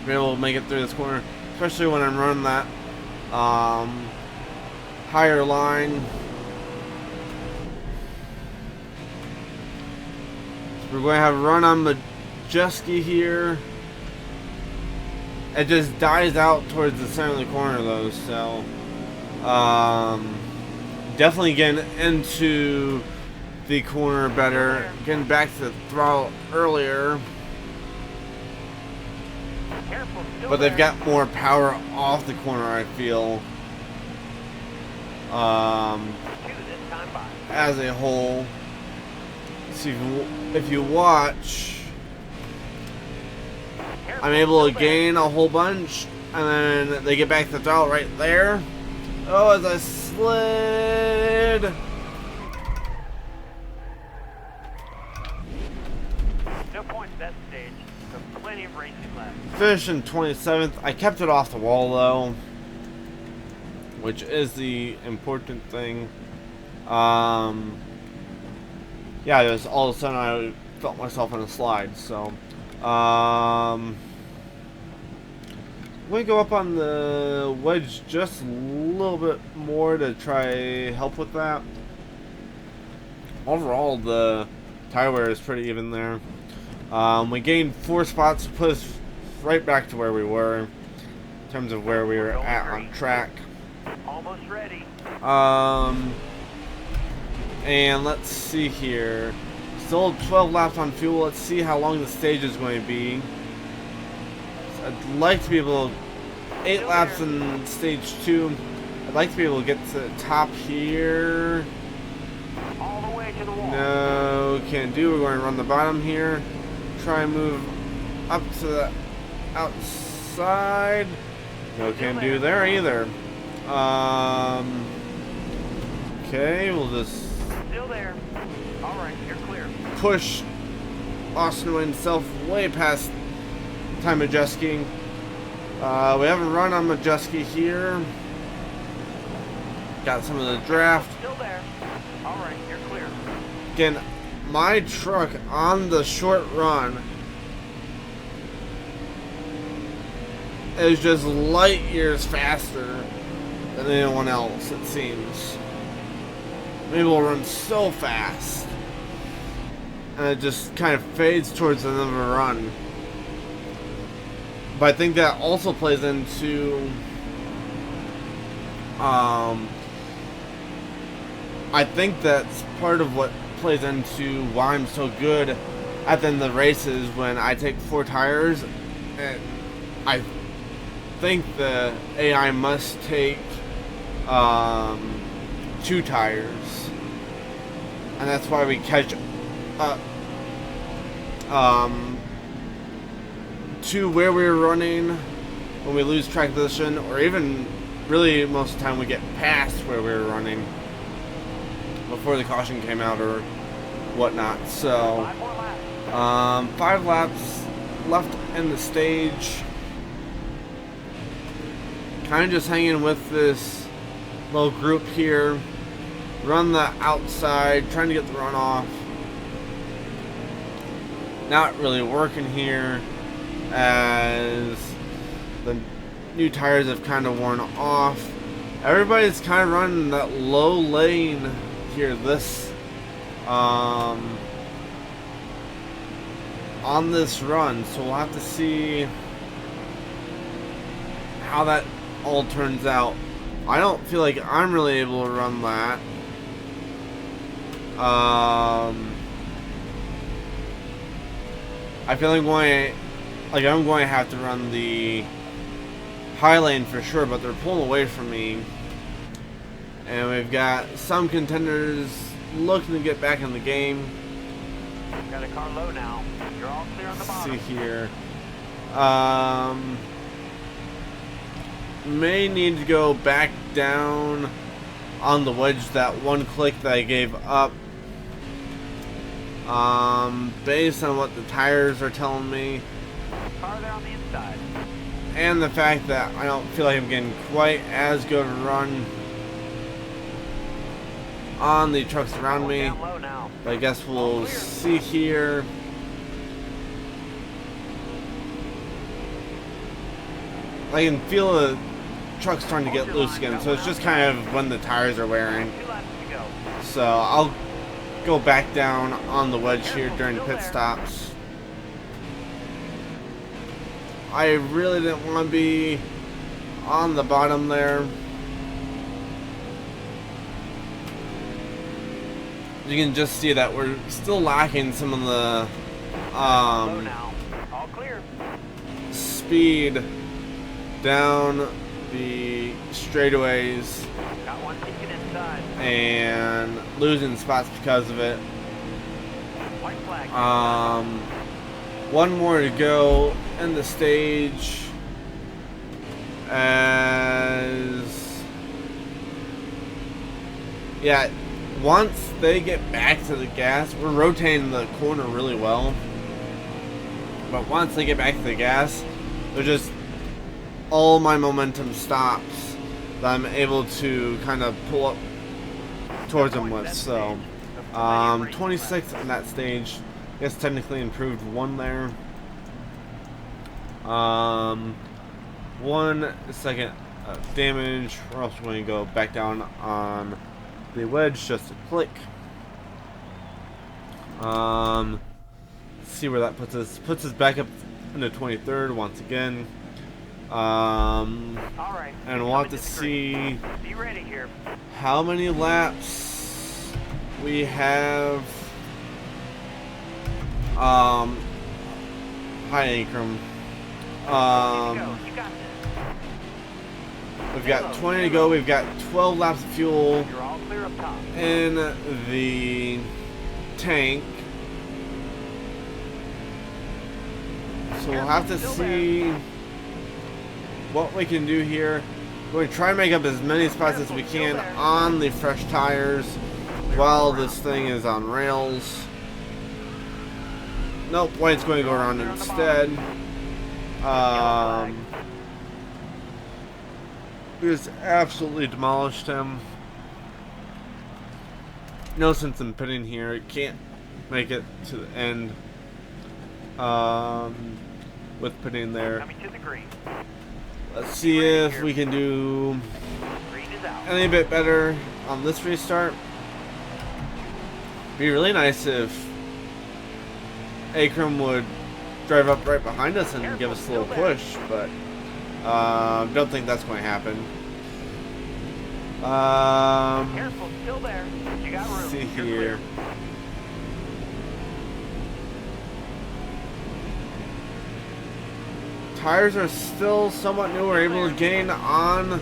[SPEAKER 1] Be able to make it through this corner, especially when I'm running that higher line. So we're going to have a run on Majeski here. It just dies out towards the center of the corner though, so definitely getting into the corner better, getting back to the throttle earlier.
[SPEAKER 2] Careful, still
[SPEAKER 1] But they've
[SPEAKER 2] there.
[SPEAKER 1] got more power off the corner, I feel,
[SPEAKER 2] Two this time by.
[SPEAKER 1] as a whole. So if you watch,
[SPEAKER 2] Careful,
[SPEAKER 1] I'm able to
[SPEAKER 2] still there.
[SPEAKER 1] gain a whole bunch, and then they get back to the throttle right there. Oh, as I slid.
[SPEAKER 2] plenty of racing left.
[SPEAKER 1] Finished in 27th. I kept it off the wall though, which is the important thing. Yeah, just all of a sudden I felt myself on a slide. So, let me go up on the wedge just a little bit more to try help with that. Overall, the tire wear is pretty even there. We gained 4 spots to put us right back to where we were in terms of where we were at on track.
[SPEAKER 2] Almost ready.
[SPEAKER 1] And let's see here. Still 12 laps on fuel. Let's see how long the stage is going to be. I'd like to be able to 8 laps in stage 2. I'd like to be able to get to the top here.
[SPEAKER 2] All the way to the wall.
[SPEAKER 1] No, can't do. We're going to run the bottom here. Try and move up to the outside. No, can't do there either. Okay, we'll just
[SPEAKER 2] Still there. Alright, you're clear.
[SPEAKER 1] push Austin himself way past time Majeski. We haven't run on Majeski here. Got some of the draft.
[SPEAKER 2] Still there. Alright, you're clear.
[SPEAKER 1] Again, my truck on the short run is just light years faster than anyone else, it seems. Maybe we'll run so fast, and it just kind of fades towards the end of a run. But I think that also plays into I think that's part of what plays into why I'm so good at the end of the races when I take 4 tires. And I think the AI must take 2 tires, and that's why we catch up to where we were running when we lose track position, or even really most of the time we get past where we were running before the caution came out or whatnot. So
[SPEAKER 2] 5 more laps.
[SPEAKER 1] 5 laps left in the stage. Kind of just hanging with this little group here. Run the outside, trying to get the runoff. Not really working here as the new tires have kind of worn off. Everybody's kind of running that low lane here this on this run, so we'll have to see how that all turns out. I don't feel like I'm really able to run that. I feel like I'm going to have to run the high lane for sure, but they're pulling away from me. And we've got some contenders looking to get back in the game.
[SPEAKER 2] Got a car low now. You're all clear on the
[SPEAKER 1] Let's
[SPEAKER 2] bottom.
[SPEAKER 1] see here. May need to go back down on the wedge that one click that I gave up. Based on what the tires are telling me,
[SPEAKER 2] Car there on the inside.
[SPEAKER 1] and the fact that I don't feel like I'm getting quite as good a run on the trucks around
[SPEAKER 2] Going
[SPEAKER 1] me.
[SPEAKER 2] down low now.
[SPEAKER 1] But I guess
[SPEAKER 2] All
[SPEAKER 1] we'll
[SPEAKER 2] clear.
[SPEAKER 1] see here. I can feel the truck's starting to get loose again, so it's just kind of when the tires are wearing.
[SPEAKER 2] 2 laps to go.
[SPEAKER 1] So I'll go back down on the wedge here during pit stops. I really didn't want to be on the bottom there. You can just see that we're still lacking some of the
[SPEAKER 2] Low now. All clear.
[SPEAKER 1] speed down the straightaways
[SPEAKER 2] Got one ticket inside.
[SPEAKER 1] and losing spots because of it.
[SPEAKER 2] White flag.
[SPEAKER 1] One more to go in the stage as yeah, once they get back to the gas, we're rotating the corner really well. But once they get back to the gas, they're just all my momentum stops that I'm able to kind of pull up towards them with. So 26th in that stage. I guess technically improved 1 there. 1 second damage. We're also going to go back down on the wedge just a click. See where that puts us. Puts us back up into 23rd once again. And we'll have to see how many laps we have. Hi, Akram. We've got 20 to go. We've got 12 laps of fuel in the tank. So we'll have to see what we can do here. We're going to try and make up as many spots as we can on the fresh tires while this thing is on rails. Nope, White's going to go around instead. We just absolutely demolished him. No sense in pitting here. It can't make it to the end with pitting there. Let's see if we can do any bit better on this restart. Be really nice if Akram would drive up right behind us and give us a little push, but don't think that's going to happen.
[SPEAKER 2] Careful, still there. You got room.
[SPEAKER 1] Let's see here. Tires are still somewhat new. We're able to gain on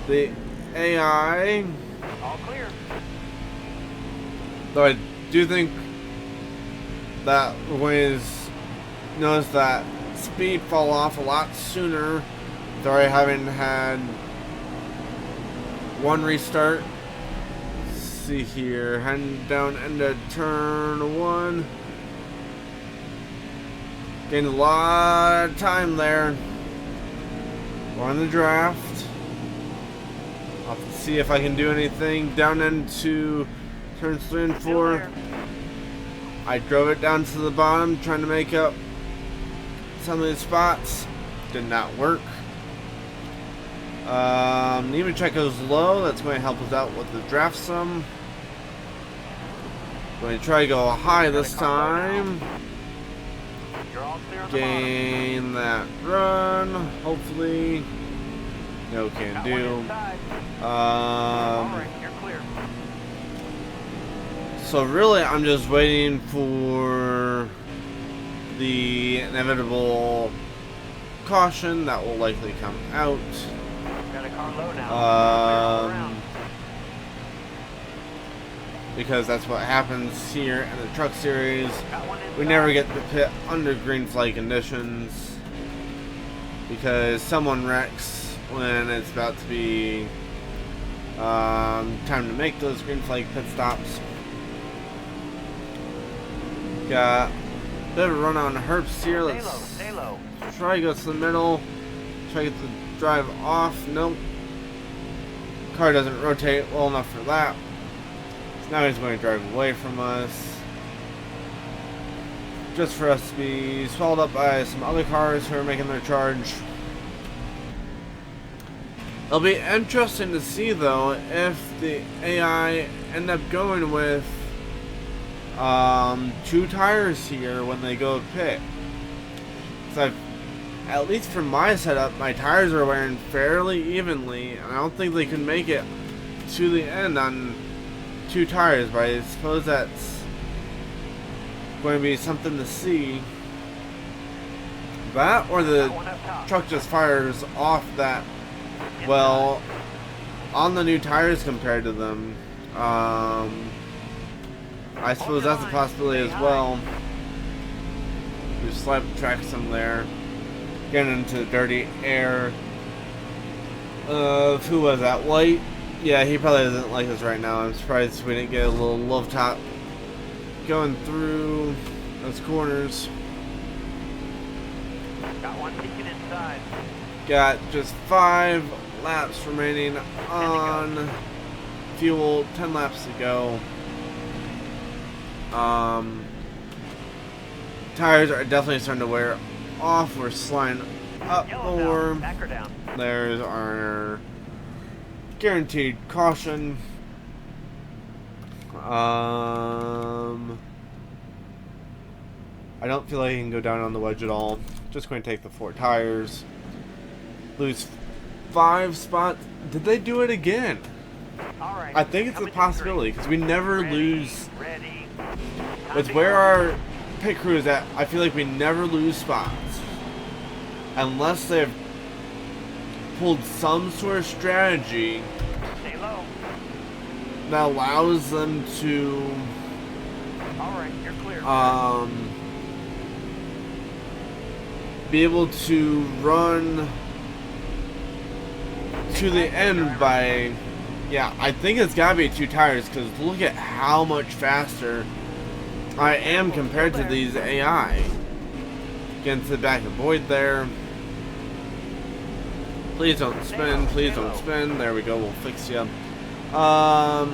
[SPEAKER 1] the AI.
[SPEAKER 2] All clear.
[SPEAKER 1] Though I do think that we're going to notice that speed fall off a lot sooner. Though I haven't had one restart. Let's see here. Heading down into turn 1. Gained a lot of time there. We're on the draft. I'll have to see if I can do anything down into turns 3 and 4. I drove it down to the bottom, trying to make up some of these spots. Did not work. Nemechek goes low. That's going to help us out with the draft some. Going to try to go high this time. Gain that run. Hopefully. No can do. So really, I'm just waiting for the inevitable caution that will likely come out. Because that's what happens here in the truck series. We never get to pit under green flag conditions because someone wrecks when it's about to be time to make those green flag pit stops. Got a bit of a run on Herbst here. Let's try to go to the middle. Try to get the drive off. Nope. Car doesn't rotate well enough for that. So now he's going to drive away from us. Just for us to be swallowed up by some other cars who are making their charge. It'll be interesting to see though if the AI end up going with 2 tires here when they go pit. So at least for my setup, my tires are wearing fairly evenly, and I don't think they can make it to the end on 2 tires, but I suppose that's going to be something to see. That or the truck just fires off that well on the new tires compared to them. I suppose that's a possibility as well. We slap track some there. Getting into the dirty air. Who was that? White? Yeah, he probably doesn't like us right now. I'm surprised we didn't get a little love top going through those corners.
[SPEAKER 2] Got one peeking inside.
[SPEAKER 1] Got just 5 laps remaining on fuel. 10 laps to go. Tires are definitely starting to wear off. We're sliding up more.
[SPEAKER 2] Back her down.
[SPEAKER 1] There's our guaranteed caution. I don't feel like I can go down on the wedge at all. Just going to take the 4 tires. Lose 5 spots. Did they do it again?
[SPEAKER 2] All right.
[SPEAKER 1] I think it's a possibility because we never lose.
[SPEAKER 2] Ready.
[SPEAKER 1] With where our pit crew is at, I feel like we never lose spots. Unless they've pulled some sort of strategy
[SPEAKER 2] Stay low.
[SPEAKER 1] that allows them to
[SPEAKER 2] All right, you're clear.
[SPEAKER 1] be able to run to the end by, yeah, I think it's gotta be 2 tires because look at how much faster I am compared to these AI. Get into the back of Boyd there. Please don't spin, please don't spin. There we go, we'll fix you. I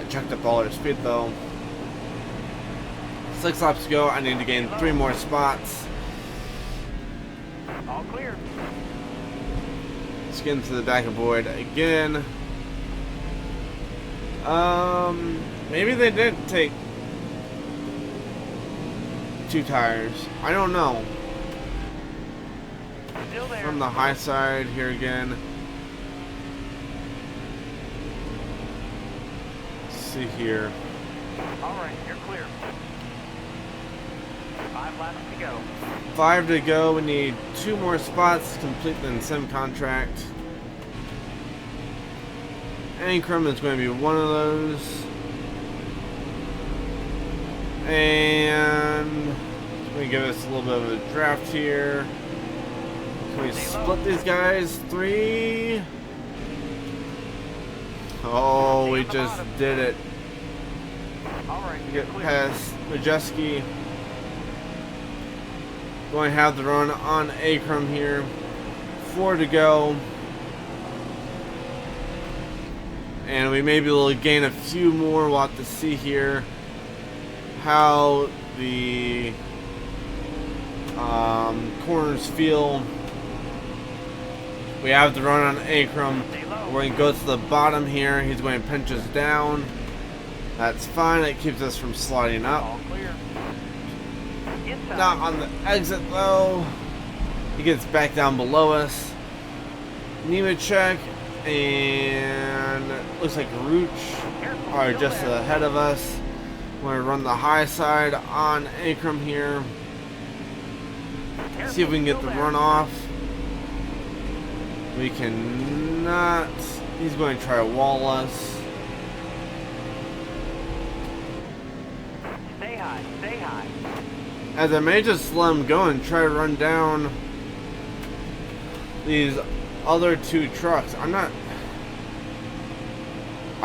[SPEAKER 1] checked up all our speed though. 6 laps to go, I need to gain 3 more spots.
[SPEAKER 2] All clear.
[SPEAKER 1] Let's get into the back of Boyd again. Maybe they did take 2 tires. I don't know.
[SPEAKER 2] Still there.
[SPEAKER 1] From the high side here again. Let's see here.
[SPEAKER 2] All right, you're clear. 5 laps to go.
[SPEAKER 1] 5 to go. We need 2 more spots to complete the sim contract. Ankrum is going to be one of those. And let me give us a little bit of a draft here. Can we split these guys? 3. Oh, we just did it.
[SPEAKER 2] All right, you're
[SPEAKER 1] Get
[SPEAKER 2] clear.
[SPEAKER 1] past Majeski. Going to have the run on Akram here. 4 to go. And we may be able to gain a few more. We'll have to see here how the corners feel. We have the run on Akram. We're going to go to the bottom here. He's going to pinch us down. That's fine. It keeps us from sliding up.
[SPEAKER 2] All clear. Inside.
[SPEAKER 1] Not on the exit though. He gets back down below us. Nemechek and looks like Rooch are just ahead of us. We're going to run the high side on Akram here. See if we can get the run off. We cannot. He's going to try to wall us.
[SPEAKER 2] Stay high, stay high.
[SPEAKER 1] As I may just let him go and try to run down these other 2 trucks. I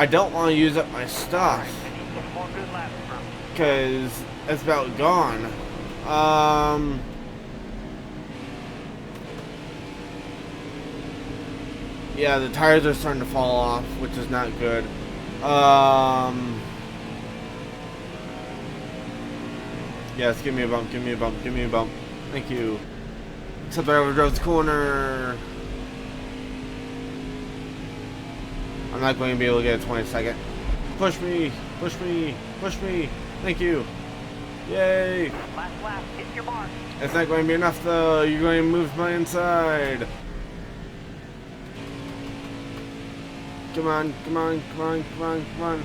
[SPEAKER 1] don't want to use up my stuff
[SPEAKER 2] I need some more good laps from.
[SPEAKER 1] because it's about gone. Yeah, the tires are starting to fall off, which is not good. Yes, give me a bump, give me a bump, give me a bump. Thank you. Except I overdrove the corner. I'm not going to be able to get a 20-second. Push me, push me, push me. Thank you. Yay.
[SPEAKER 2] Last lap, hit your mark.
[SPEAKER 1] It's not going to be enough though. You're going to move my inside. Come on, come on, come on, come on, come on.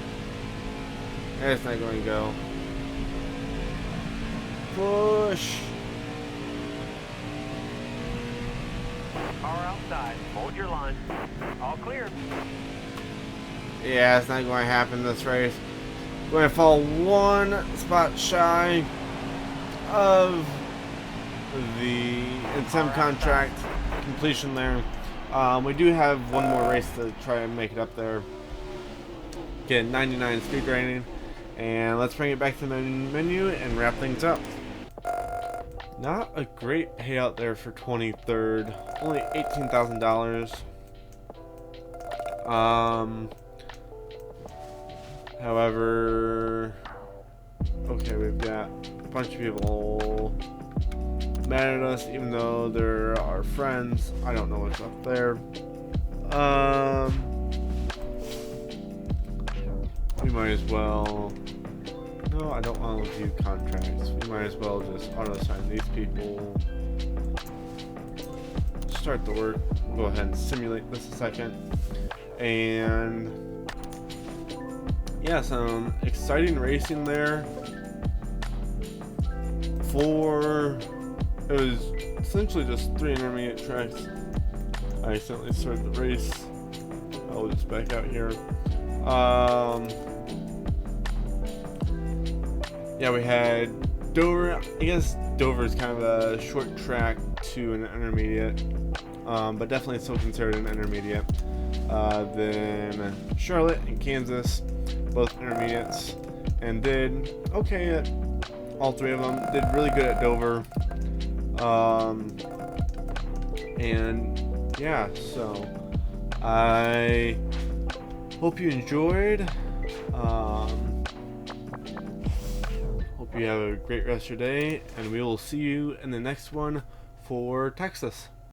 [SPEAKER 1] It's not going to go. Push.
[SPEAKER 2] Car outside. Hold your line. All clear.
[SPEAKER 1] Yeah, it's not going to happen this race. We're going to fall 1 spot shy of the incentive contract completion there. We do have 1 more race to try and make it up there. Get 99 speed rating. And let's bring it back to the menu and wrap things up. Not a great payout there for 23rd. Only $18,000. However, okay, we've got a bunch of people mad at us, even though they're our friends. I don't know what's up there. We might as well. No, I don't want to review contracts. We might as well just auto-sign these people. Start the work. We'll go ahead and simulate this a second. And yeah, some exciting racing there. It was essentially just 3 intermediate tracks. I accidentally started the race. I'll just back out here. Yeah, we had Dover. I guess Dover is kind of a short track to an intermediate, but definitely still considered an intermediate. Then Charlotte and Kansas, both intermediates, and did okay at all 3 of them. Did really good at Dover. And yeah, so I hope you enjoyed. Hope you have a great rest of your day, and we will see you in the next one for Texas.